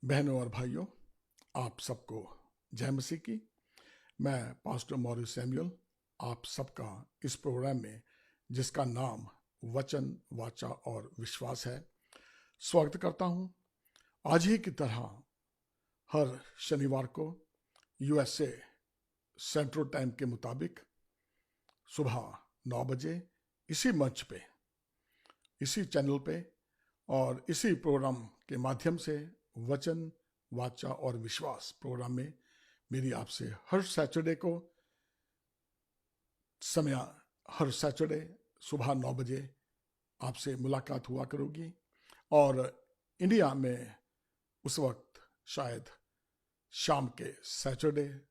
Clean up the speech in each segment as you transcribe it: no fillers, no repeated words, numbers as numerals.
बहनों और भाइयों, आप सबको जय मसीह की। मैं पास्टर मॉरिस सैमुअल आप सबका इस प्रोग्राम में, जिसका नाम वचन, वाचा और विश्वास है, स्वागत करता हूं। आज ही की तरह हर शनिवार को यूएसए सेंट्रल टाइम के मुताबिक सुबह 9 बजे इसी मंच पे, इसी चैनल पे और इसी प्रोग्राम के माध्यम से वचन, वाचा और विश्वास प्रोग्राम में मेरी आपसे हर सैटरडे सुबह 9 बजे आपसे मुलाकात हुआ करोगी। और इंडिया में उस वक्त शायद शाम के सैटरडे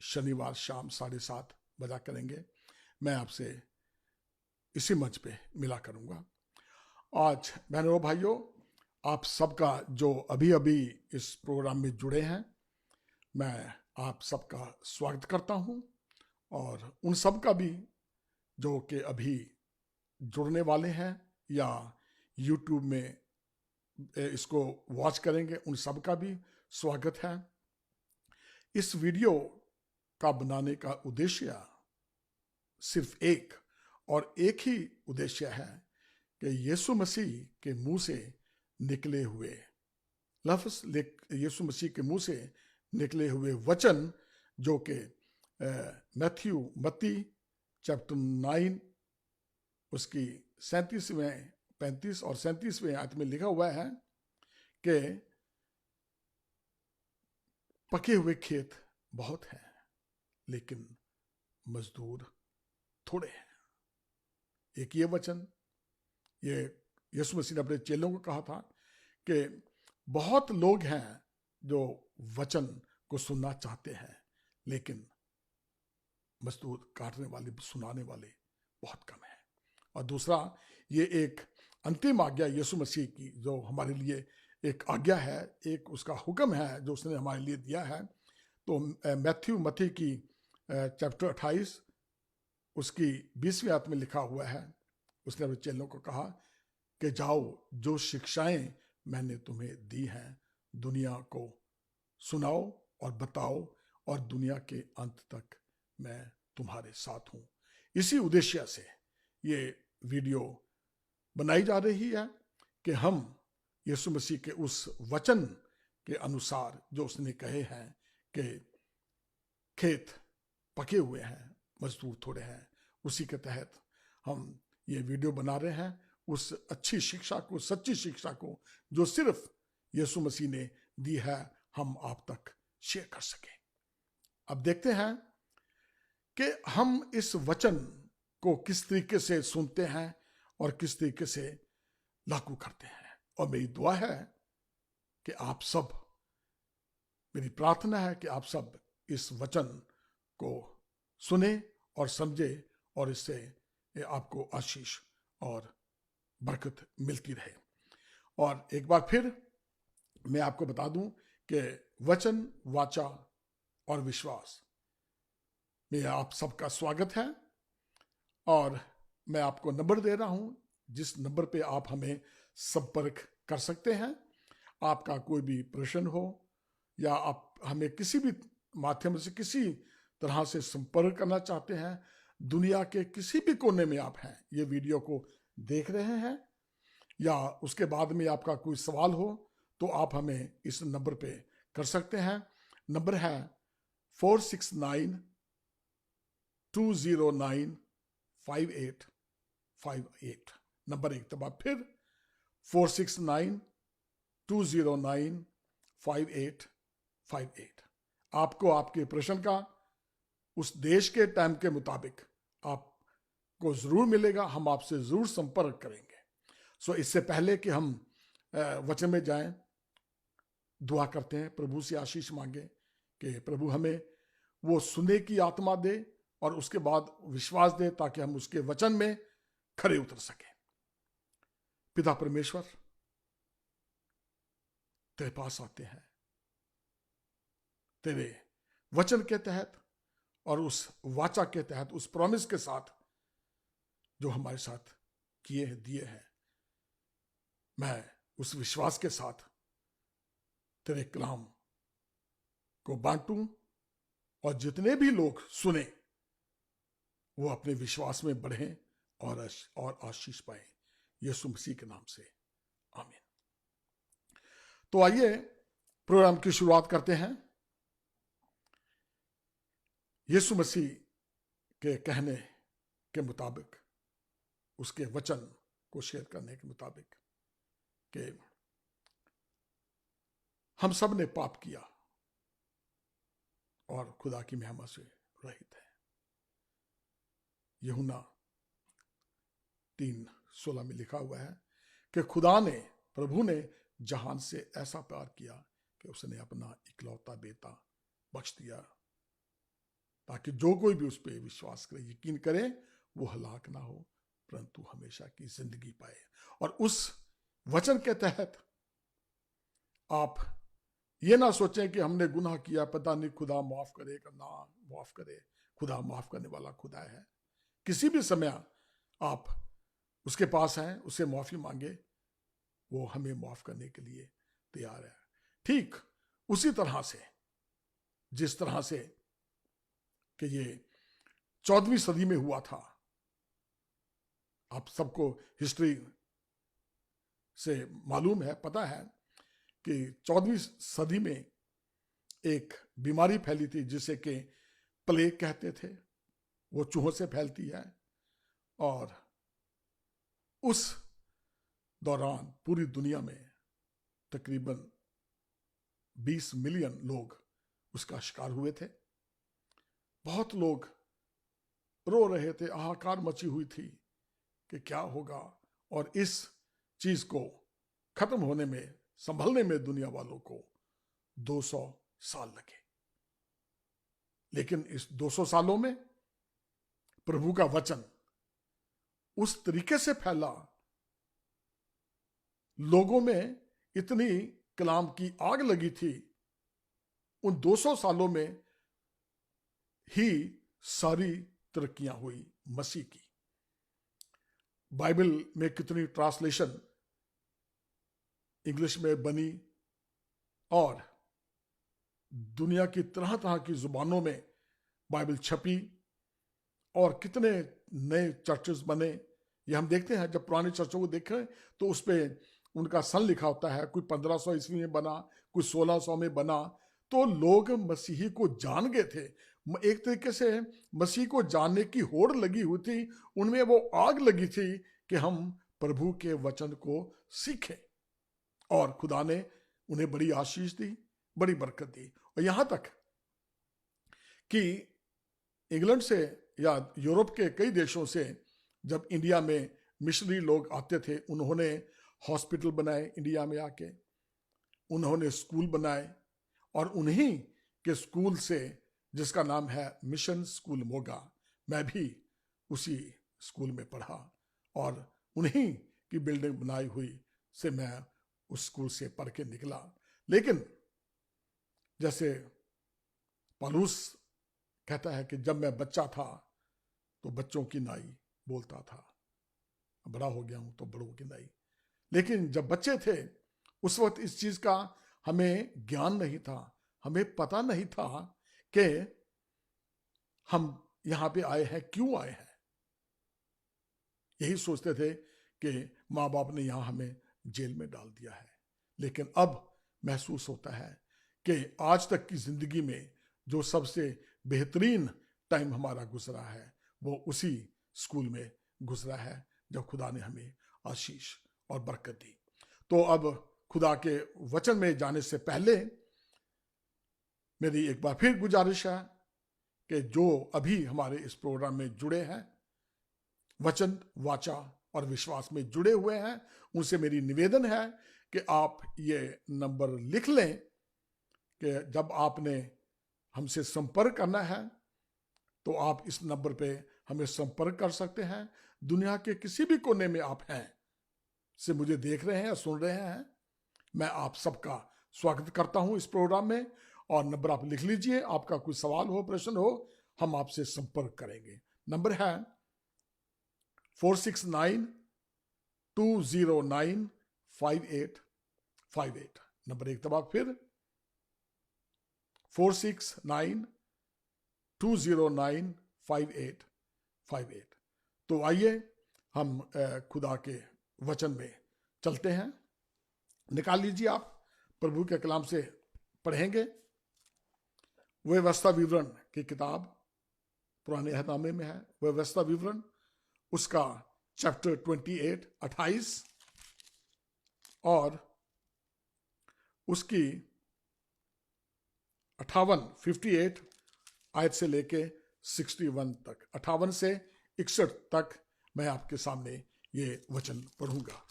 शनिवार शाम 7:30 बजा करेंगे। मैं आपसे इसी मंच पे मिला करूंगा। आज बहनों भाइयों, आप सबका जो अभी अभी इस प्रोग्राम में जुड़े हैं, मैं आप सबका स्वागत करता हूं। और उन सब का भी जो कि अभी जुड़ने वाले हैं या यूट्यूब में इसको वॉच करेंगे, उन सब का भी स्वागत है। इस वीडियो का बनाने का उद्देश्य सिर्फ एक और एक ही उद्देश्य है कि यीशु मसीह के मुंह से निकले हुए लफ्ज, यीशु मसीह के मुंह से निकले हुए वचन, जो कि मत्ती चैप्टर 9 उसकी 35 और 37वें आयत में लिखा हुआ है कि पके हुए खेत बहुत हैं लेकिन मजदूर थोड़े हैं। एक ये वचन, ये यीशु मसीह ने अपने चेलों को कहा था कि बहुत लोग हैं जो वचन को सुनना चाहते हैं, लेकिन मजदूर काटने वाले, सुनाने वाले बहुत कम है। और दूसरा, ये एक अंतिम आज्ञा यीशु मसीह की, जो हमारे लिए एक आज्ञा है, एक उसका हुक्म है जो उसने हमारे लिए दिया है। तो मत्ती की चैप्टर 28 उसकी 20वीं आयत में लिखा हुआ है, उसने अपने चेलों को कहा कि जाओ, जो शिक्षाएं मैंने तुम्हें दी हैं दुनिया को सुनाओ और बताओ, और दुनिया के अंत तक मैं तुम्हारे साथ हूं। इसी उद्देश्य से ये वीडियो बनाई जा रही है कि हम यीशु मसीह के उस वचन के अनुसार जो उसने कहे हैं कि खेत पके हुए हैं, मजदूर थोड़े हैं, उसी के तहत हम ये वीडियो बना रहे हैं। उस अच्छी शिक्षा को, सच्ची शिक्षा को जो सिर्फ यीशु मसीह ने दी है, हम आप तक शेयर कर सकें। अब देखते हैं कि हम इस वचन को किस तरीके से सुनते हैं और किस तरीके से लागू करते हैं। और मेरी दुआ है कि आप सब, मेरी प्रार्थना है कि आप सब इस वचन को सुने और समझे और इससे आपको आशीष और बरकत मिलती रहे। और एक बार फिर मैं आपको बता दूं कि वचन, वाचा और विश्वास में आप सबका स्वागत है। और मैं आपको नंबर दे रहा हूं, जिस नंबर पे आप हमें संपर्क कर सकते हैं। आपका कोई भी प्रश्न हो या आप हमें किसी भी माध्यम से, किसी तरह से संपर्क करना चाहते हैं, दुनिया के किसी भी कोने में आप हैं, ये वीडियो को देख रहे हैं, या उसके बाद में आपका कोई सवाल हो, तो आप हमें इस नंबर पे कर सकते हैं। नंबर है 469-209-5858। नंबर एक दफा फिर 469-209-5858। आपको आपके प्रश्न का उस देश के टाइम के मुताबिक आपको जरूर मिलेगा, हम आपसे जरूर संपर्क करेंगे। सो इससे पहले कि हम वचन में जाएं, दुआ करते हैं, प्रभु से आशीष मांगे कि प्रभु हमें वो सुनने की आत्मा दे और उसके बाद विश्वास दे, ताकि हम उसके वचन में खरे उतर सकें। पिता परमेश्वर, तेरे पास आते हैं तेरे वचन के तहत और उस वाचा के तहत, उस प्रॉमिस के साथ जो हमारे साथ दिए हैं। मैं उस विश्वास के साथ तेरे कलाम को बांटूं और जितने भी लोग सुने वो अपने विश्वास में बढ़ें और आशीष पाए, यीशु मसीह के नाम से आमीन। तो आइए प्रोग्राम की शुरुआत करते हैं। यीशु मसीह के कहने के मुताबिक, उसके वचन को शेयर करने के मुताबिक कि हम सब ने पाप किया और खुदा की महिमा से रहित है। यूहन्ना 3:16 में लिखा हुआ है कि खुदा ने, प्रभु ने जहान से ऐसा प्यार किया कि उसने अपना इकलौता बेटा बख्श दिया, ताकि जो कोई भी उस पर विश्वास करे, यकीन करे, वो हलाक ना हो परंतु हमेशा की जिंदगी पाए। और उस वचन के तहत आप ये ना सोचें कि हमने गुनाह किया, पता नहीं खुदा माफ करेगा ना माफ करे। खुदा माफ करने वाला खुदा है। किसी भी समय आप उसके पास हैं, उससे माफी मांगे, वो हमें माफ करने के लिए तैयार है। ठीक उसी तरह से, जिस तरह से कि ये 14वीं सदी में हुआ था। आप सबको हिस्ट्री से मालूम है, पता है कि 14वीं सदी में एक बीमारी फैली थी जिसे कि प्लेग कहते थे। वो चूहों से फैलती है और उस दौरान पूरी दुनिया में तकरीबन 20 मिलियन लोग उसका शिकार हुए थे। बहुत लोग रो रहे थे, हाहाकार मची हुई थी कि क्या होगा। और इस चीज को खत्म होने में, संभलने में दुनिया वालों को 200 साल लगे। लेकिन इस 200 सालों में प्रभु का वचन उस तरीके से फैला, लोगों में इतनी कलाम की आग लगी थी, उन 200 सालों में ही सारी तरक्कियां हुई मसीह की। बाइबल में कितनी ट्रांसलेशन इंग्लिश में बनी और दुनिया की तरह तरह की जुबानों में बाइबल छपी और कितने नए चर्चेस बने। ये हम देखते हैं, जब पुराने चर्चों को देखें तो उस पर उनका सन लिखा होता है, कोई 1500 ईस्वी में बना, कोई 1600 में बना। तो लोग मसीही को जान गए थे, एक तरीके से मसीह को जानने की होड़ लगी हुई थी, उनमें वो आग लगी थी कि हम प्रभु के वचन को सीखें। और खुदा ने उन्हें बड़ी आशीष दी, बड़ी बरकत दी। और यहां तक कि इंग्लैंड से या यूरोप के कई देशों से जब इंडिया में मिशनरी लोग आते थे, उन्होंने हॉस्पिटल बनाए इंडिया में आके, उन्होंने स्कूल बनाए और उन्हीं के स्कूल से, जिसका नाम है मिशन स्कूल मोगा, मैं भी उसी स्कूल में पढ़ा और उन्हीं की बिल्डिंग बनाई हुई से मैं उस स्कूल से पढ़ के निकला। लेकिन जैसे पौलुस कहता है कि जब मैं बच्चा था तो बच्चों की नाई बोलता था, बड़ा हो गया हूं तो बड़ों की नाई। लेकिन जब बच्चे थे उस वक्त इस चीज का हमें ज्ञान नहीं था, हमें पता नहीं था कि हम यहां पे आए हैं, क्यों आए हैं। यही सोचते थे कि माँ बाप ने यहां हमें जेल में डाल दिया है। लेकिन अब महसूस होता है कि आज तक की जिंदगी में जो सबसे बेहतरीन टाइम हमारा गुजरा है वो उसी स्कूल में गुजरा है जब खुदा ने हमें आशीष और बरकत दी। तो अब खुदा के वचन में जाने से पहले मेरी एक बार फिर गुजारिश है कि जो अभी हमारे इस प्रोग्राम में जुड़े हैं, वचन, वाचा और विश्वास में जुड़े हुए हैं, उनसे मेरी निवेदन है कि आप ये नंबर लिख लें कि जब आपने हमसे संपर्क करना है तो आप इस नंबर पे हमें संपर्क कर सकते हैं। दुनिया के किसी भी कोने में आप हैं, से मुझे देख रहे हैं या सुन रहे हैं, मैं आप सबका स्वागत करता हूं इस प्रोग्राम में। और नंबर आप लिख लीजिए, आपका कोई सवाल हो, प्रश्न हो, हम आपसे संपर्क करेंगे। नंबर है 469-209-5858। नंबर एक दफा फिर 469-209-5858। तो आइए हम खुदा के वचन में चलते हैं। निकाल लीजिए, आप प्रभु के कलाम से पढ़ेंगे। व्यवस्था विवरण की किताब पुराने अहदनामे में है, व्यवस्था विवरण, उसका चैप्टर 28 28 और उसकी 58 आयत से लेके 61 तक, 58 से 61 तक मैं आपके सामने ये वचन पढ़ूंगा।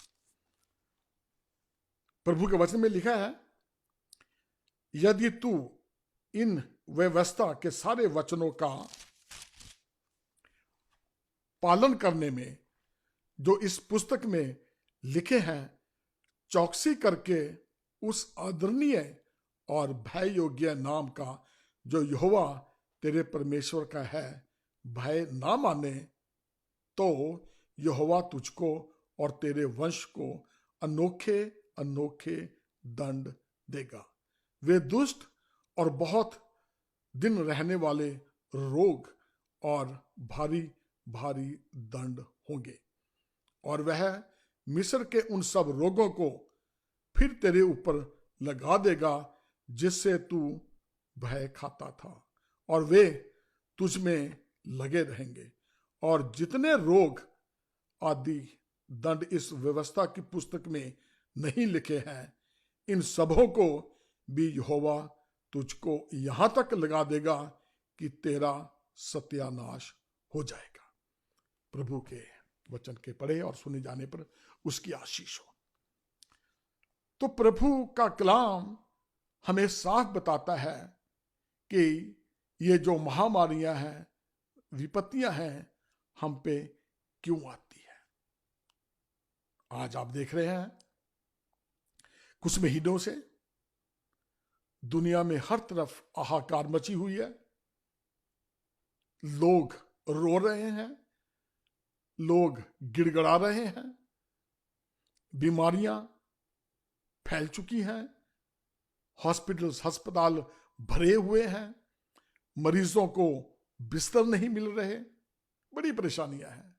प्रभु के वचन में लिखा है, यदि तू इन व्यवस्था के सारे वचनों का पालन करने में जो इस पुस्तक में लिखे हैं चौकसी करके उस आदरणीय और भय योग्य नाम का जो यहोवा तेरे परमेश्वर का है भय ना माने, तो यहोवा तुझको और तेरे वंश को अनोखे अनोखे दंड देगा। वे दुष्ट और बहुत दिन रहने वाले रोग और भारी भारी दंड होंगे, और वह मिस्र के उन सब रोगों को फिर तेरे ऊपर लगा देगा जिससे तू भय खाता था, और वे तुझ में लगे रहेंगे। और जितने रोग आदि दंड इस व्यवस्था की पुस्तक में नहीं लिखे हैं, इन सबों को भी यहोवा तुझको यहां तक लगा देगा कि तेरा सत्यानाश हो जाएगा। प्रभु के वचन के पढ़े और सुने जाने पर उसकी आशीष हो। तो प्रभु का कलाम हमें साफ बताता है कि ये जो महामारियां हैं, विपत्तियां हैं, हम पे क्यों आती है। आज आप देख रहे हैं कुछ महीनों से दुनिया में हर तरफ हाहाकार मची हुई है। लोग रो रहे हैं, लोग गिड़गिड़ा रहे हैं, बीमारियां फैल चुकी हैं, हॉस्पिटल्स अस्पताल भरे हुए हैं, मरीजों को बिस्तर नहीं मिल रहे, बड़ी परेशानियां हैं,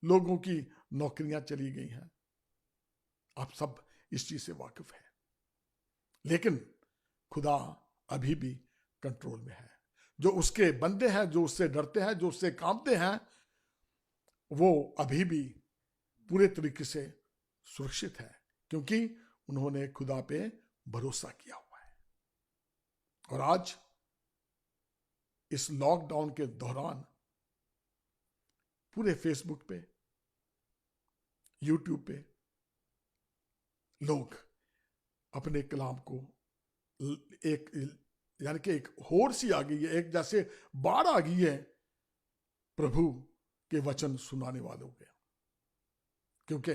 लोगों की नौकरियां चली गई हैं। आप सब इस चीज से वाकिफ हैं, लेकिन खुदा अभी भी कंट्रोल में है। जो उसके बंदे हैं, जो उससे डरते हैं, जो उससे कांपते हैं, वो अभी भी पूरे तरीके से सुरक्षित है, क्योंकि उन्होंने खुदा पे भरोसा किया हुआ है। और आज इस लॉकडाउन के दौरान पूरे फेसबुक पे, यूट्यूब पे लोग अपने कलाम को एक यानी कि एक होड़ सी आ गई है, एक जैसे बाढ़ आ गई है प्रभु के वचन सुनाने वालों के, क्योंकि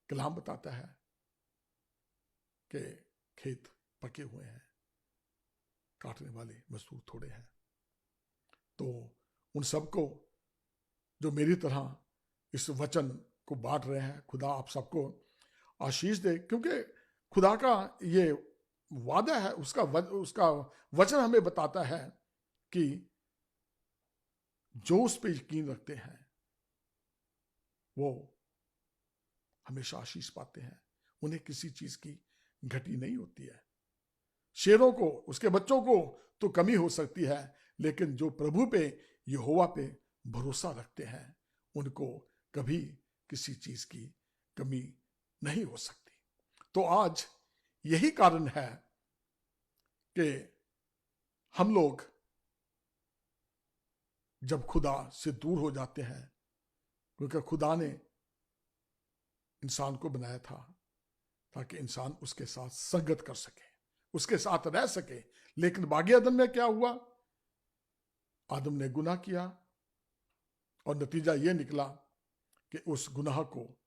कलाम बताता है कि खेत पके हुए हैं, काटने वाले मजदूर थोड़े हैं। तो उन सबको जो मेरी तरह इस वचन को बांट रहे हैं, खुदा आप सबको आशीष दे, क्योंकि खुदा का ये वादा है, उसका वचन हमें बताता है कि जो उस पर यकीन रखते हैं वो हमेशा आशीष पाते हैं, उन्हें किसी चीज की घटी नहीं होती है। शेरों को, उसके बच्चों को तो कमी हो सकती है, लेकिन जो प्रभु पे, यहोवा पे भरोसा रखते हैं, उनको कभी किसी चीज की कमी नहीं हो सकती। तो आज यही कारण है कि हम लोग जब खुदा से दूर हो जाते हैं, क्योंकि खुदा ने इंसान को बनाया था ताकि इंसान उसके साथ संगत कर सके, उसके साथ रह सके। लेकिन बागी आदम में क्या हुआ? आदम ने गुनाह किया और नतीजा यह निकला कि उस गुनाह को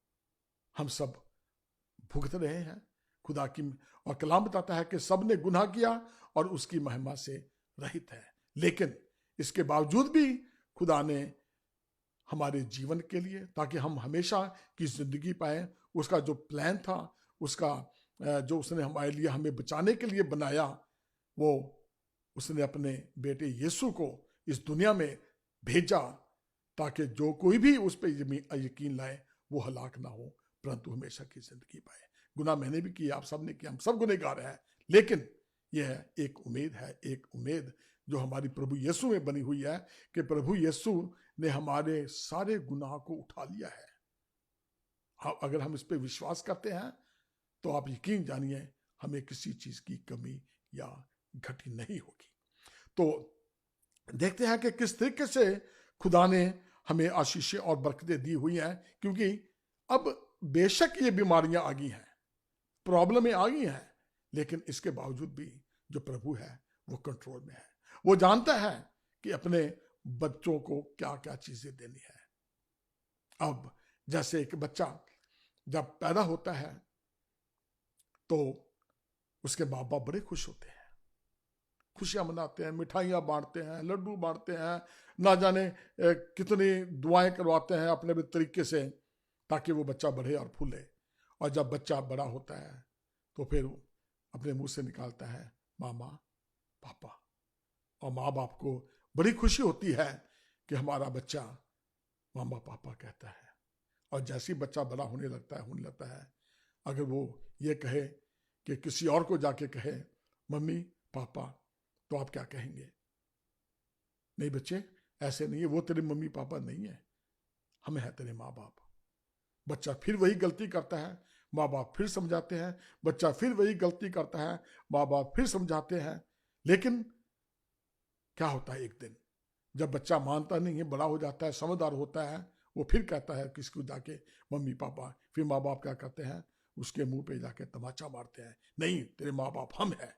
हम सब भुगत रहे हैं। खुदा की और कलाम बताता है कि सब ने गुनाह किया और उसकी महिमा से रहित है। लेकिन इसके बावजूद भी खुदा ने हमारे जीवन के लिए, ताकि हम हमेशा की जिंदगी पाए, उसका जो प्लान था, उसका जो उसने हमारे लिए, हमें बचाने के लिए बनाया, वो उसने अपने बेटे यीशु को इस दुनिया में भेजा ताकि जो कोई भी उस पर यकीन लाए वो हलाक ना हो परंतु हमेशा की जिंदगी पाए। गुनाह मैंने भी किया, आप सब ने किया, हम सब गुनहगार हैं, लेकिन यह एक उम्मीद है, एक उम्मीद जो हमारी प्रभु यीशु में बनी हुई है कि प्रभु यीशु ने हमारे सारे गुनाह को उठा लिया है। अगर हम इस पर विश्वास करते हैं तो आप यकीन जानिए हमें किसी चीज की कमी या घटी नहीं होगी। तो देखते हैं कि किस तरीके से खुदा ने हमें आशीषें और बरकतें दी हुई हैं, क्योंकि अब बेशक ये बीमारियां आ गई हैं, प्रॉब्लमें आ गई हैं, लेकिन इसके बावजूद भी जो प्रभु है वो कंट्रोल में है। वो जानता है कि अपने बच्चों को क्या क्या चीजें देनी है। अब जैसे एक बच्चा जब पैदा होता है तो उसके माँ बाप बड़े खुश होते हैं, खुशियां मनाते हैं, मिठाइयां बांटते हैं, लड्डू बांटते हैं, ना जाने कितनी दुआएं करवाते हैं अपने भी तरीके से ताकि वो बच्चा बढ़े और फूले। और जब बच्चा बड़ा होता है तो फिर अपने मुंह से निकालता है मामा पापा, और माँ बाप को बड़ी खुशी होती है कि हमारा बच्चा मामा पापा कहता है। और जैसे ही बच्चा बड़ा होने लगता है, अगर वो ये कहे कि किसी और को जाके कहे मम्मी पापा, तो आप क्या कहेंगे? नहीं बच्चे, ऐसे नहीं है, वो तेरे मम्मी पापा नहीं है, हम हैं तेरे माँ बाप। बच्चा फिर वही गलती करता है, माँ बाप फिर समझाते हैं, बच्चा फिर वही गलती करता है, माँ बाप फिर समझाते हैं। लेकिन क्या होता है, एक दिन जब बच्चा मानता नहीं है, बड़ा हो जाता है, समझदार होता है, वो फिर कहता है किसी को जाके मम्मी पापा। फिर माँ बाप क्या करते हैं, उसके मुंह पे जाके तमाचा मारते हैं, नहीं तेरे माँ बाप हम हैं।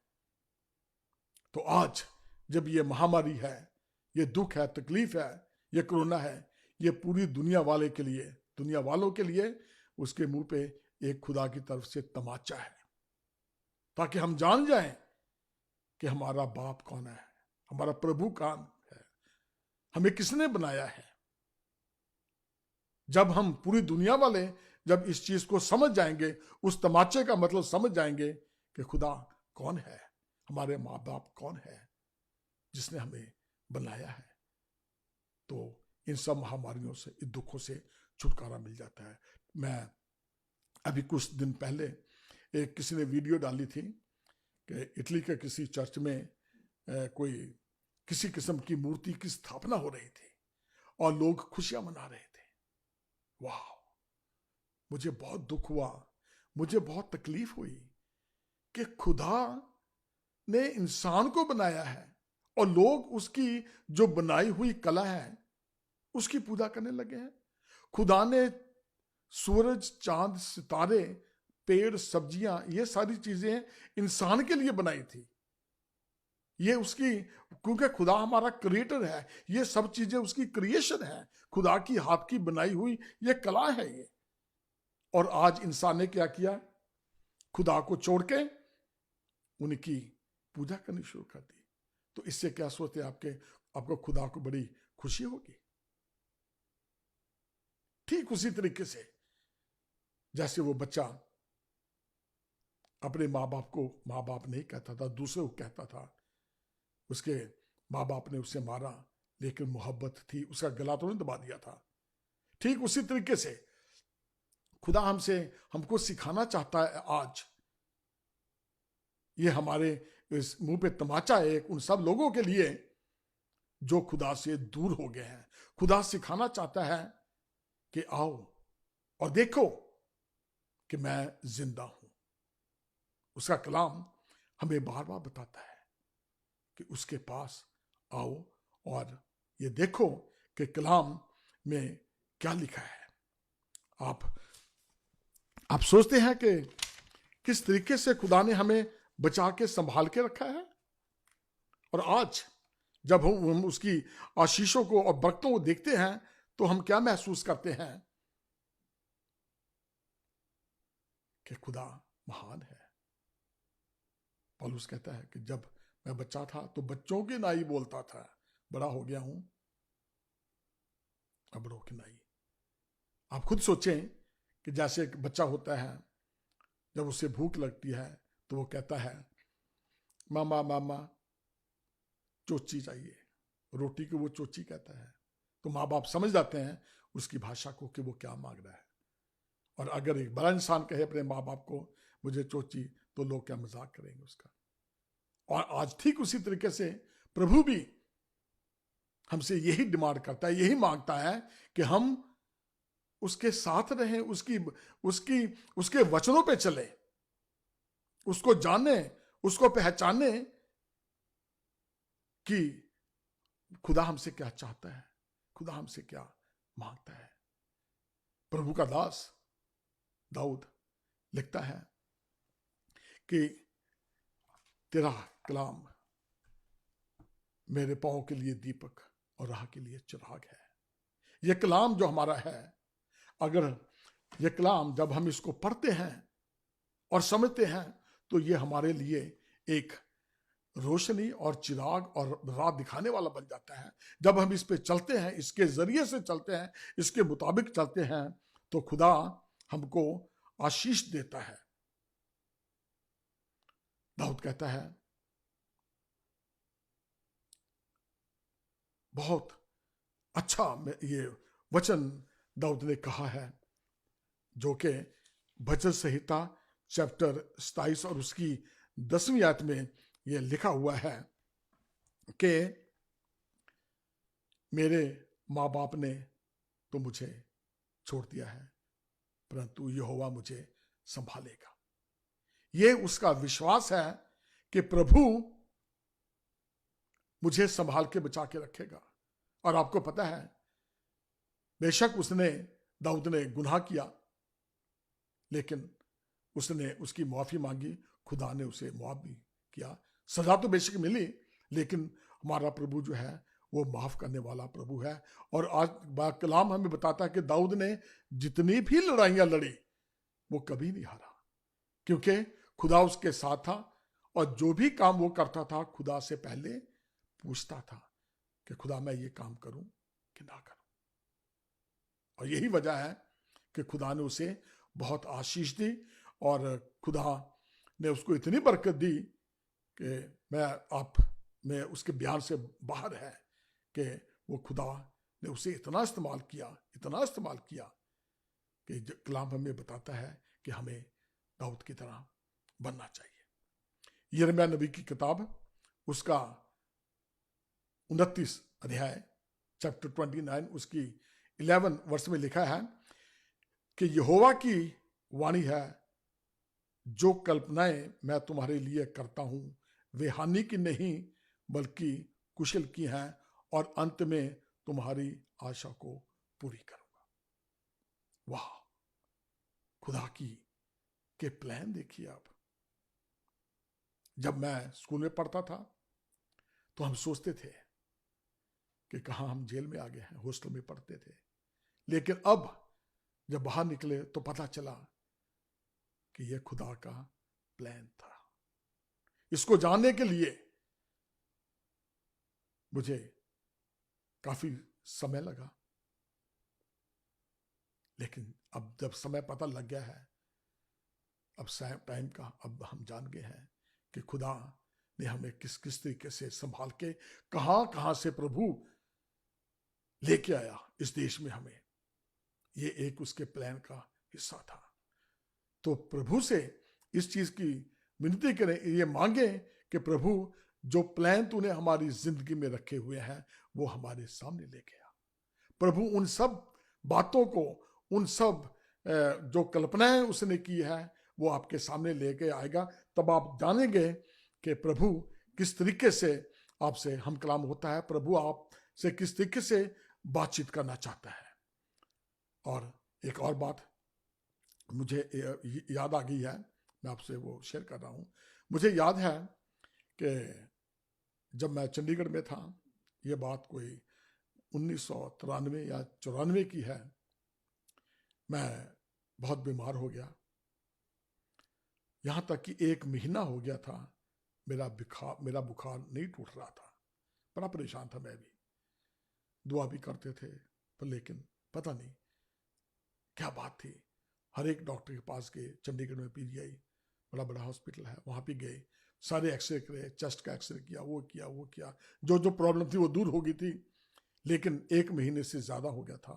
तो आज जब ये महामारी है, ये दुख है, तकलीफ है, ये कोरोना है, ये पूरी दुनिया वालों के लिए उसके मुंह पे एक खुदा की तरफ से तमाचा है, ताकि हम जान जाएं कि हमारा बाप कौन है, हमारा प्रभु कौन है, हमें किसने बनाया है। जब हम पूरी दुनिया वाले जब इस चीज को समझ जाएंगे, उस तमाचे का मतलब समझ जाएंगे कि खुदा कौन है, हमारे माँ बाप कौन है जिसने हमें बनाया है, तो इन सब महामारियों से, इन दुखों से छुटकारा मिल जाता है। मैं अभी कुछ दिन पहले किसी ने वीडियो डाली थी कि इटली के किसी चर्च में कोई किसी किस्म की मूर्ति की स्थापना हो रही थी और लोग खुशियां मना रहे थे। वाह, मुझे बहुत दुख हुआ, मुझे बहुत तकलीफ हुई कि खुदा ने इंसान को बनाया है और लोग उसकी जो बनाई हुई कला है उसकी पूजा करने लगे हैं। खुदा ने सूरज, चांद, सितारे, पेड़, सब्जियां, ये सारी चीजें इंसान के लिए बनाई थी। ये उसकी, क्योंकि खुदा हमारा क्रिएटर है, ये सब चीजें उसकी क्रिएशन है, खुदा की हाथ की बनाई हुई ये कला है ये। और आज इंसान ने क्या किया, खुदा को छोड़ के उनकी पूजा करनी शुरू कर दी। तो इससे क्या सोचते हैं आपको खुदा को बड़ी खुशी होगी। ठीक उसी तरीके से जैसे वो बच्चा अपने माँ बाप नहीं कहता था, दूसरे को कहता था, उसके माँ बाप ने उसे मारा लेकिन मोहब्बत थी, उसका गला तो नहीं दबा दिया था। ठीक उसी तरीके से खुदा हमको सिखाना चाहता है आज। ये हमारे इस मुंह पे तमाचा है उन सब लोगों के लिए जो खुदा से दूर हो गए हैं। खुदा सिखाना चाहता है कि आओ और देखो कि मैं जिंदा हूं। उसका कलाम हमें बार बार बताता है कि उसके पास आओ और ये देखो कि कलाम में क्या लिखा है। आप सोचते हैं कि किस तरीके से खुदा ने हमें बचा के संभाल के रखा है। और आज जब हम उसकी आशीषों को और बरकतों को देखते हैं तो हम क्या महसूस करते हैं कि खुदा महान है। पौलुस कहता है कि जब मैं बच्चा था तो बच्चों की नाई बोलता था, बड़ा हो गया हूं अब बड़ों की नाई। आप खुद सोचें कि जैसे एक बच्चा होता है, जब उसे भूख लगती है तो वो कहता है मामा मामा चोची चाहिए, रोटी को वो चोची कहता है। तो माँ बाप समझ जाते हैं उसकी भाषा को कि वो क्या मांग रहा है। और अगर एक बड़ा इंसान कहे अपने माँ बाप को मुझे चोची, तो लोग क्या मजाक करेंगे उसका। और आज ठीक उसी तरीके से प्रभु भी हमसे यही डिमांड करता है, यही मांगता है कि हम उसके साथ रहें, उसके वचनों पे चले, उसको जाने, उसको पहचाने कि खुदा हमसे क्या चाहता है, खुदा हमसे क्या मांगता है। प्रभु का दास दाऊद लिखता है कि तेरा कलाम मेरे पांव के लिए दीपक और राह के लिए चिराग है। यह कलाम जो हमारा है, अगर यह कलाम जब हम इसको पढ़ते हैं और समझते हैं, तो यह हमारे लिए एक रोशनी और चिराग और राह दिखाने वाला बन जाता है। जब हम इस पे चलते हैं, इसके जरिए से चलते हैं, इसके मुताबिक चलते हैं, तो खुदा हमको आशीष देता है। दाऊद कहता है, बहुत अच्छा ये वचन दाऊद ने कहा है, जो कि भजन संहिता चैप्टर 27 और उसकी 10वीं आयत में यह लिखा हुआ है कि मेरे माँ बाप ने तो मुझे छोड़ दिया है, परंतु यहोवा मुझे संभालेगा। यह उसका विश्वास है कि प्रभु मुझे संभाल के बचा के रखेगा। और आपको पता है, बेशक दाऊद ने गुनाह किया, लेकिन उसने उसकी माफी मांगी, खुदा ने उसे माफ भी किया। सजा तो बेशक मिली, लेकिन हमारा प्रभु जो है वो माफ करने वाला प्रभु है। और आज कलाम हमें बताता है कि दाऊद ने जितनी भी लड़ाइयां लड़ी, वो कभी नहीं हारा, क्योंकि खुदा उसके साथ था। और जो भी काम वो करता था, खुदा से पहले पूछता था कि खुदा मैं ये काम करूं कि ना करूं। और यही वजह है कि खुदा ने उसे बहुत आशीष दी, और खुदा ने उसको इतनी बरकत दी कि में उसके बयान से बाहर है कि वो खुदा ने उसे इतना इस्तेमाल किया कि कलाम हमें बताता है कि हमें दाऊद की तरह बनना चाहिए। यिर्मयाह नबी की किताब उसका 29 अध्याय चैप्टर 29 उसकी 11 वर्ष में लिखा है कि यहोवा की वाणी है, जो कल्पनाएं मैं तुम्हारे लिए करता हूं वे हानि की नहीं बल्कि कुशल की हैं, और अंत में तुम्हारी आशा को पूरी करूंगा। वाह, खुदा की के प्लान देखिए आप। जब मैं स्कूल में पढ़ता था तो हम सोचते थे कि कहां हम जेल में आ गए हैं, हॉस्टल में पढ़ते थे। लेकिन अब जब बाहर निकले तो पता चला कि यह खुदा का प्लान था। इसको जानने के लिए मुझे काफी समय लगा, लेकिन अब जब समय पता लग गया है, अब टाइम का अब हम जान गए हैं कि खुदा ने हमें किस किस तरीके से संभाल के कहां कहां से प्रभु लेके आया इस देश में हमें। ये एक उसके प्लान का हिस्सा था। तो प्रभु से इस चीज की विनती करें, ये मांगे कि प्रभु जो प्लान तूने हमारी जिंदगी में रखे हुए हैं वो हमारे सामने लेके आ। प्रभु उन सब बातों को, उन सब जो कल्पनाएं उसने की है वो आपके सामने लेके आएगा। तब आप जानेंगे कि प्रभु किस तरीके से आपसे हम कलाम होता है, प्रभु आपसे किस तरीके से बातचीत करना चाहता है। और एक और बात मुझे याद आ गई है, मैं आपसे वो शेयर कर रहा हूं। मुझे याद है कि जब मैं चंडीगढ़ में था, ये बात कोई 1993 या 94 की है, मैं बहुत बीमार हो गया। यहां तक कि 1 महीना हो गया था मेरा बुखार नहीं टूट रहा था। बड़ा परेशान था मैं भी, दुआ भी करते थे, पर लेकिन पता नहीं क्या बात थी। हर एक डॉक्टर के पास गए, चंडीगढ़ में पीजीआई बड़ा बड़ा हॉस्पिटल है, वहां भी गए, सारे एक्सरे करे, चेस्ट का एक्सरे किया, वो किया, जो जो प्रॉब्लम थी वो दूर हो गई थी, लेकिन 1 महीने से ज्यादा हो गया था,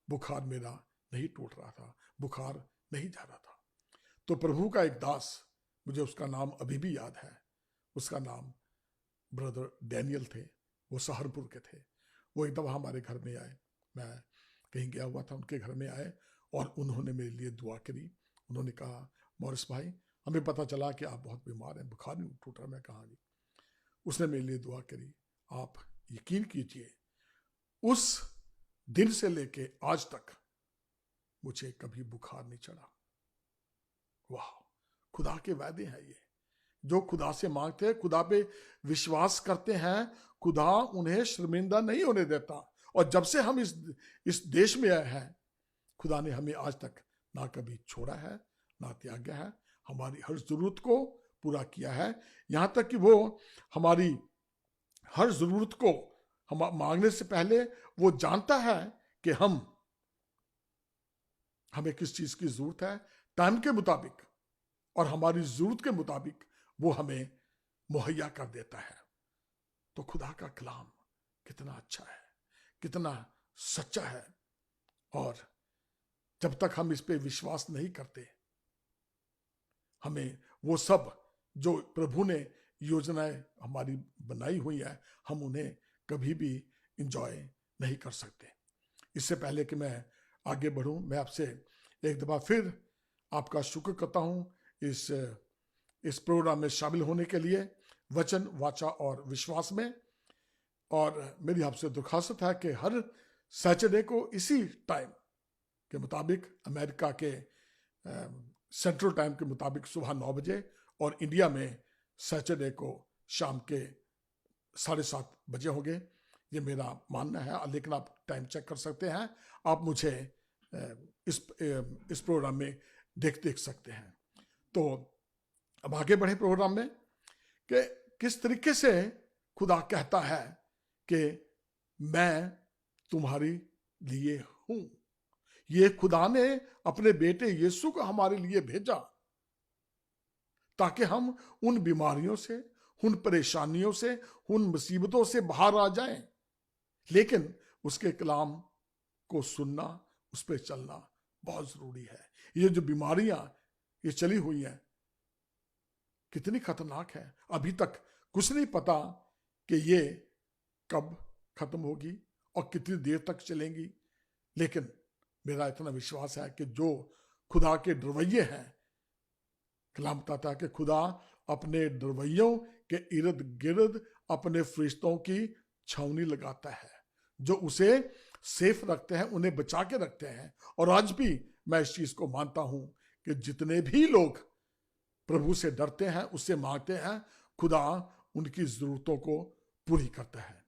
बुखार मेरा नहीं टूट रहा था, बुखार नहीं जा रहा था। तो प्रभु का एक दास, मुझे उसका नाम अभी भी याद है, उसका नाम ब्रदर डैनियल थे, वो सहारनपुर के थे। वो एक दफा हमारे घर में आए, मैं कहीं गया हुआ था, उनके घर में आए और उन्होंने मेरे लिए दुआ करी। उन्होंने कहा, मॉरिस भाई, हमें पता चला कि आप बहुत बीमार हैं, बुखार नहीं टूट रहा। मैं कहा जी। उसने मेरे लिए दुआ करी। आप यकीन कीजिए, उस दिन से लेके आज तक मुझे कभी बुखार नहीं चढ़ा। वाह, खुदा के वादे हैं ये। जो खुदा से मांगते हैं, खुदा पे विश्वास करते हैं, खुदा उन्हें शर्मिंदा नहीं होने देता। और जब से हम इस देश में आए हैं, खुदा ने हमें आज तक ना कभी छोड़ा है, ना त्यागा है। हमारी हर जरूरत को पूरा किया है, यहां तक कि वो हमारी हर जरूरत को हम मांगने से पहले वो जानता है कि हमें किस चीज की जरूरत है, टाइम के मुताबिक और हमारी जरूरत के मुताबिक वो हमें मुहैया कर देता है। तो खुदा का कलाम कितना अच्छा है, कितना सच्चा है। और जब तक हम इस पे विश्वास नहीं करते, हमें वो सब जो प्रभु ने योजनाएं हमारी बनाई हुई है, हम उन्हें कभी भी इंजॉय नहीं कर सकते। इससे पहले कि मैं आगे बढ़ूं, मैं आपसे एक दफा फिर आपका शुक्र करता हूं इस प्रोग्राम में शामिल होने के लिए, वचन, वाचा और विश्वास में। और मेरी आपसे दरखास्त है कि हर सैटरडे को इसी टाइम के मुताबिक, अमेरिका के सेंट्रल टाइम के मुताबिक सुबह 9 बजे, और इंडिया में सैटरडे को शाम के 7:30 बजे होंगे, ये मेरा मानना है। लेकिन आप टाइम चेक कर सकते हैं, आप मुझे इस प्रोग्राम में देख सकते हैं। तो अब आगे बढ़े प्रोग्राम में कि किस तरीके से खुदा कहता है कि मैं तुम्हारे लिए हूं। ये खुदा ने अपने बेटे यीशु को हमारे लिए भेजा ताकि हम उन बीमारियों से, उन परेशानियों से, उन मुसीबतों से बाहर आ जाएं। लेकिन उसके कलाम को सुनना, उस पर चलना बहुत जरूरी है। ये जो बीमारियां ये चली हुई हैं, कितनी खतरनाक है। अभी तक कुछ नहीं पता कि ये कब खत्म होगी और कितनी देर तक चलेंगी। लेकिन मेरा इतना विश्वास है कि जो खुदा के डरवैये हैं, कलाम बताता है कि खुदा अपने डरवैयों के इर्द गिर्द अपने फरिश्तों की छावनी लगाता है, जो उसे सेफ रखते हैं, उन्हें बचा के रखते हैं। और आज भी मैं इस चीज को मानता हूं कि जितने भी लोग प्रभु से डरते हैं, उससे मांगते हैं, खुदा उनकी जरूरतों को पूरी करता है।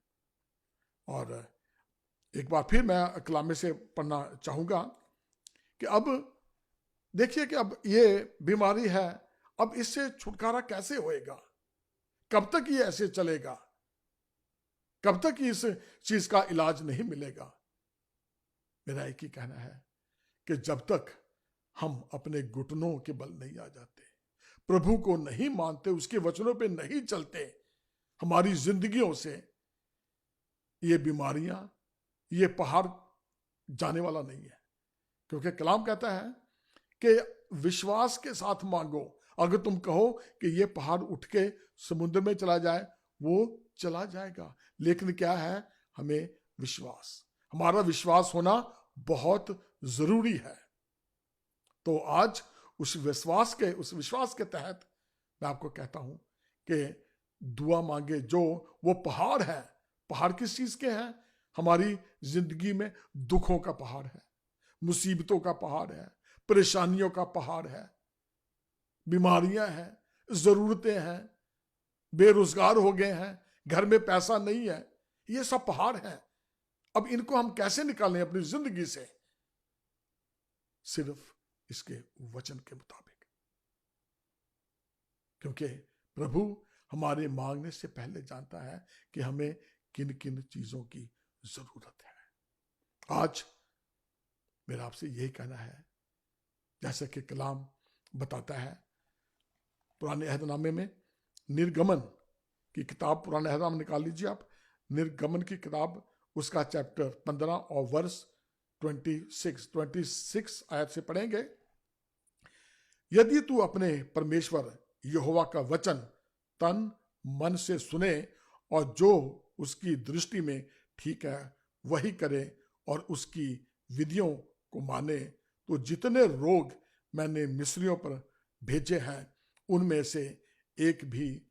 और एक बार फिर मैं कलामे से पढ़ना चाहूंगा कि अब देखिए कि अब ये बीमारी है, अब इससे छुटकारा कैसे होएगा, कब तक ये ऐसे चलेगा, कब तक इस चीज का इलाज नहीं मिलेगा। मेरा एक ही कहना है कि जब तक हम अपने घुटनों के बल नहीं आ जाते, प्रभु को नहीं मानते, उसके वचनों पे नहीं चलते, हमारी जिंदगियों से ये बीमारियां, ये पहाड़ जाने वाला नहीं है। क्योंकि कलाम कहता है कि विश्वास के साथ मांगो। अगर तुम कहो कि ये पहाड़ उठ के समुद्र में चला जाए, वो चला जाएगा। लेकिन क्या है, हमें विश्वास, हमारा विश्वास होना बहुत जरूरी है। तो आज उस विश्वास के तहत मैं आपको कहता हूं कि दुआ मांगे। जो वो पहाड़ है, पहाड़ किस चीज के हैं? हमारी जिंदगी में दुखों का पहाड़ है, मुसीबतों का पहाड़ है, परेशानियों का पहाड़ है, बीमारियां हैं, जरूरतें हैं, बेरोजगार हो गए हैं, घर में पैसा नहीं है, ये सब पहाड़ हैं। अब इनको हम कैसे निकालें अपनी जिंदगी से? सिर्फ इसके वचन के मुताबिक। क्योंकि प्रभु हमारे मांगने से पहले जानता है कि हमें किन किन चीजों की जरूरत है। आज मेरा आपसे यही कहना है, जैसे कि कलाम बताता है पुराने अहदनामे में निर्गमन की किताब, पुराने हराम निकाल लीजिए आप, निर्गमन की किताब, उसका चैप्टर 15 और वर्स 26 आयत से पढ़ेंगे। यदि तू अपने परमेश्वर यहोवा का वचन तन मन से सुने और जो उसकी दृष्टि में ठीक है वही करे और उसकी विधियों को माने, तो जितने रोग मैंने मिस्रियों पर भेजे हैं उनमें से एक भी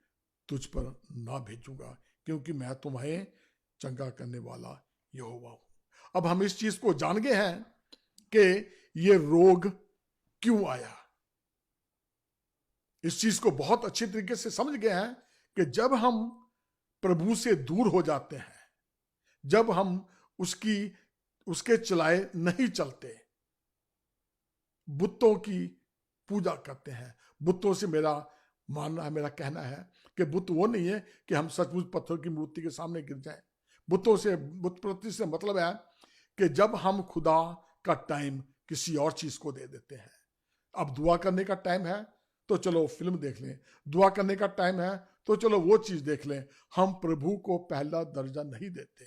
तुझ पर ना भेजूंगा, क्योंकि मैं तुम्हें चंगा करने वाला यहोवा हूं। अब हम इस चीज को जान गए हैं कि ये रोग क्यों आया। इस चीज को बहुत अच्छी तरीके से समझ गए हैं कि जब हम प्रभु से दूर हो जाते हैं, जब हम उसके चलाए नहीं चलते, बुतों की पूजा करते हैं। बुतों से मेरा मानना है, मेरा कहना है कि बुत वो नहीं है कि हम सचमुच पत्थर की मूर्ति के सामने गिर जाएं। बुतों से, बुत प्रति से मतलब है कि जब हम खुदा का टाइम किसी और चीज को दे देते हैं। अब दुआ करने का टाइम है तो चलो फिल्म देख लें, दुआ करने का टाइम है तो चलो वो चीज देख लें। हम प्रभु को पहला दर्जा नहीं देते,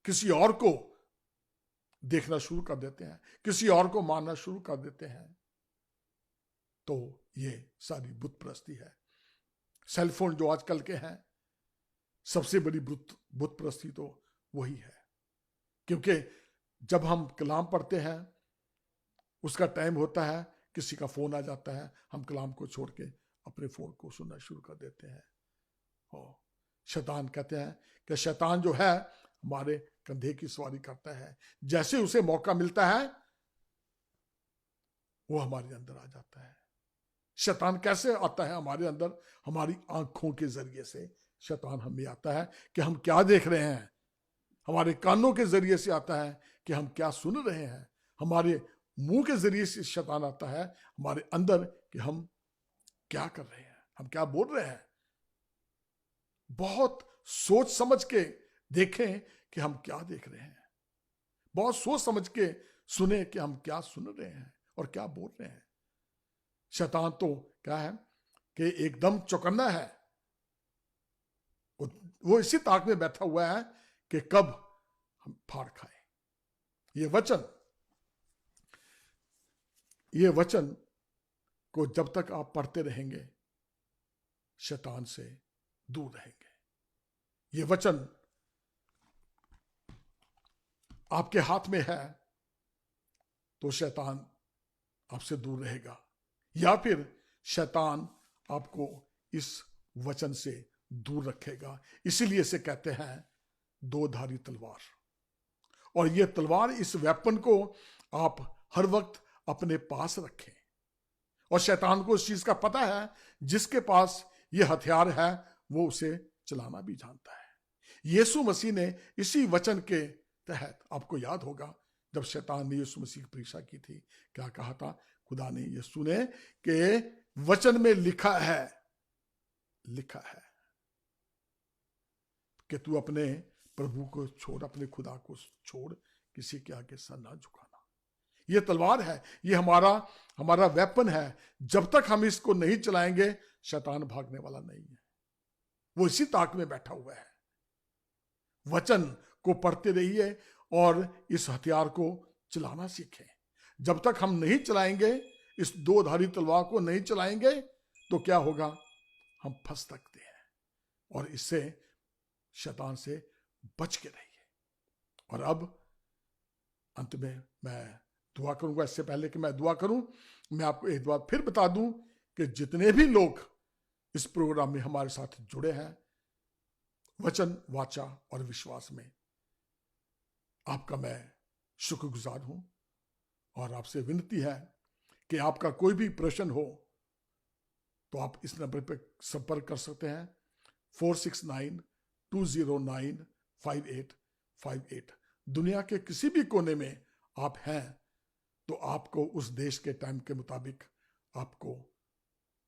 किसी और को देखना शुरू कर देते हैं, किसी और को मानना शुरू कर देते हैं। तो ये सारी बुत परस्ती है। सेलफोन जो आजकल के हैं, सबसे बड़ी बुत परस्ती तो वही है। क्योंकि जब हम कलाम पढ़ते हैं, उसका टाइम होता है, किसी का फोन आ जाता है, हम कलाम को छोड़ के अपने फोन को सुनना शुरू कर देते हैं। और शैतान कहते हैं कि शैतान जो है हमारे कंधे की सवारी करता है, जैसे उसे मौका मिलता है वो हमारे अंदर आ जाता है। शैतान कैसे आता है हमारे अंदर? हमारी आंखों के जरिए से शैतान हमें आता है कि हम क्या देख रहे हैं, हमारे कानों के जरिए से आता है कि हम क्या सुन रहे हैं, हमारे मुंह के जरिए से शैतान आता है हमारे अंदर कि हम क्या कर रहे हैं, हम क्या बोल रहे हैं। बहुत सोच समझ के देखें कि हम क्या देख रहे हैं, बहुत सोच समझ के सुने कि हम क्या सुन रहे हैं और क्या बोल रहे हैं। शैतान तो क्या है कि एकदम चौकन्ना है, वो इसी ताक में बैठा हुआ है कि कब हम फाड़ खाएं। ये वचन को जब तक आप पढ़ते रहेंगे शैतान से दूर रहेंगे। ये वचन आपके हाथ में है तो शैतान आपसे दूर रहेगा, या फिर शैतान आपको इस वचन से दूर रखेगा। इसीलिए इसे कहते हैं दो धारी तलवार। और ये तलवार, इस वेपन को आप हर वक्त अपने पास रखें। और शैतान को इस चीज का पता है, जिसके पास ये हथियार है वो उसे चलाना भी जानता है। यीशु मसीह ने इसी वचन के तहत, आपको याद होगा जब शैतान ने यीशु मसीह की परीक्षा की थी, क्या कहा था? खुदा ने यीशु ने कि वचन में लिखा है कि तू अपने प्रभु को छोड़, अपने खुदा को छोड़, किसी के आगे सर ना झुकाना। ये तलवार है, ये हमारा वेपन है। जब तक हम इसको नहीं चलाएंगे शैतान भागने वाला नहीं है, वो इसी ताक में बैठा हुआ है। वचन को पढ़ते रहिए और इस हथियार को चलाना सीखें। जब तक हम नहीं चलाएंगे, इस दो धारी तलवार को नहीं चलाएंगे, तो क्या होगा? हम फंस सकते हैं। और इससे शैतान से बच के रहिए। और अब अंत में मैं दुआ करूंगा। इससे पहले कि मैं दुआ करूं, मैं आपको एक बार फिर बता दूं कि जितने भी लोग इस प्रोग्राम में हमारे साथ जुड़े हैं, वचन, वाचा और विश्वास में, आपका मैं शुक्रगुजार हूं। और आपसे विनती है कि आपका कोई भी प्रश्न हो तो आप इस नंबर पर संपर्क कर सकते हैं, 469-209-5858। दुनिया के किसी भी कोने में आप हैं तो आपको उस देश के टाइम के मुताबिक आपको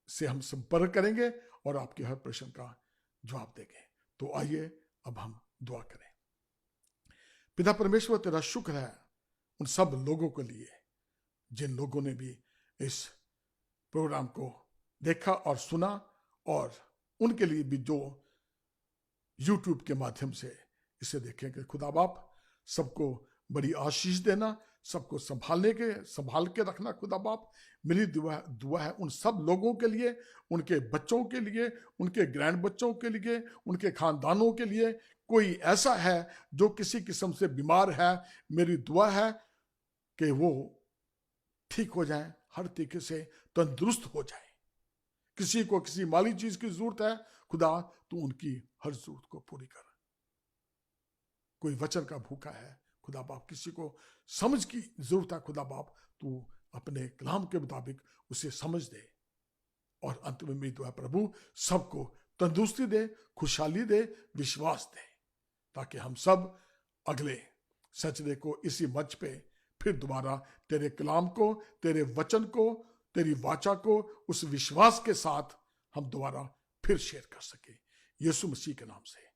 से हम संपर्क करेंगे और आपके हर प्रश्न का जवाब देंगे। तो आइए अब हम दुआ करें। पिता परमेश्वर, तेरा शुक्र है उन सब लोगों के लिए जिन लोगों ने भी इस प्रोग्राम को देखा और सुना और उनके लिए भी जो यूट्यूब के माध्यम से इसे देखेंगे। खुदा बाप सबको बड़ी आशीष देना, सबको संभाल के रखना। खुदा बाप मेरी दुआ है उन सब लोगों के लिए, उनके बच्चों के लिए, उनके ग्रैंड बच्चों के लिए, उनके खानदानों के लिए। कोई ऐसा है जो किसी किस्म से बीमार है, मेरी दुआ है कि वो ठीक हो जाए, हर तरीके से तंदुरुस्त हो जाए। किसी को किसी माली चीज की जरूरत है, खुदा तू उनकी हर जरूरत को पूरी कर। कोई वचन का भूखा है, खुदा बाप किसी को समझ की जरूरत है, खुदा बाप तू अपने कलाम के मुताबिक उसे समझ दे। और अंत में मेरी दुआ प्रभु सबको तंदुरुस्ती दे, खुशहाली दे, विश्वास दे, ताकि हम सब अगले सचदे को इसी मंच पे फिर दोबारा तेरे कलाम को, तेरे वचन को, तेरी वाचा को उस विश्वास के साथ हम दोबारा फिर शेयर कर सके। यीशु मसीह के नाम से।